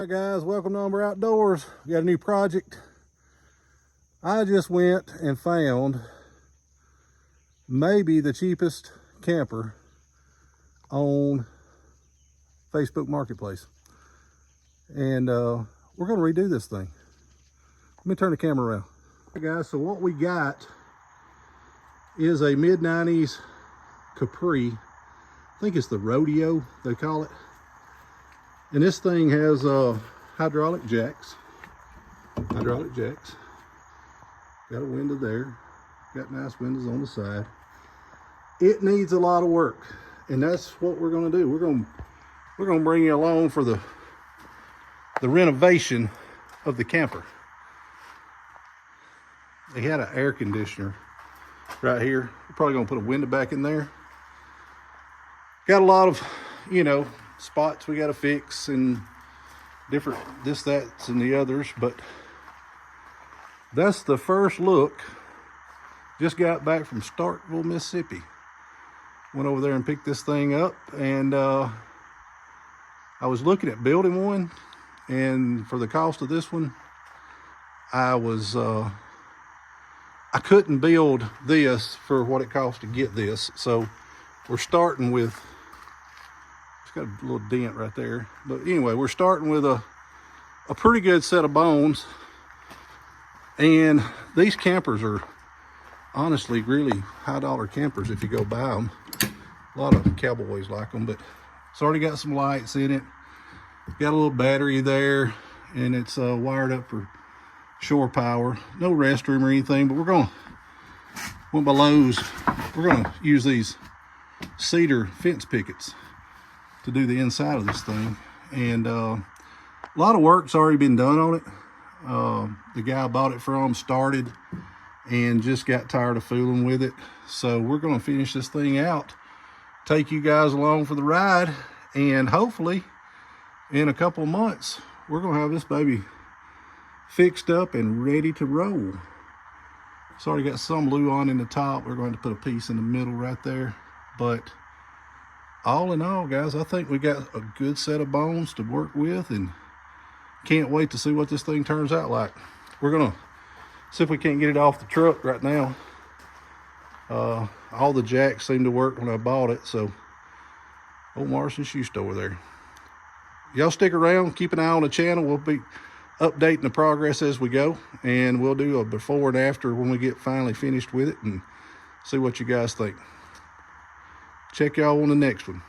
All right guys, welcome to Umber Outdoors. We got a new project. I just went and found maybe the cheapest camper on Facebook Marketplace. And we're gonna redo this thing. Let me turn the camera around. All right guys, so what we got is a mid-90s Capri. I think it's the Rodeo, they call it. And this thing has hydraulic jacks. Got a window there. Got nice windows on the side. It needs a lot of work, and that's what we're gonna do. We're gonna bring you along for the renovation of the camper. They had an air conditioner right here. We're probably gonna put a window back in there. Got a lot of, spots we got to fix and different this, that's, and the others, but that's the first look. Just got back from Starkville, Mississippi. Went over there and picked this thing up, and I was looking at building one, and for the cost of this one, I couldn't build this for what it cost to get this. So we're starting with, it's got a little dent right there, but anyway, we're starting with a pretty good set of bones. And these campers are honestly really high-dollar campers if you go buy them. A lot of cowboys like them, but it's already got some lights in it. Got a little battery there, and it's wired up for shore power. No restroom or anything, but went by Lowe's. We're gonna use these cedar fence pickets to do the inside of this thing. And a lot of work's already been done on it. The guy I bought it from started and just got tired of fooling with it. So we're gonna finish this thing out, take you guys along for the ride, and hopefully in a couple of months, we're gonna have this baby fixed up and ready to roll. It's already got some glue on in the top. We're going to put a piece in the middle right there. But all in all, guys, I think we got a good set of bones to work with, and can't wait to see what this thing turns out like. We're gonna see if we can't get it off the truck right now. All the jacks seemed to work when I bought it, so old Morrison shoe store there. Y'all stick around, keep an eye on the channel. We'll be updating the progress as we go, and we'll do a before and after when we get finally finished with it and see what you guys think. Check y'all on the next one.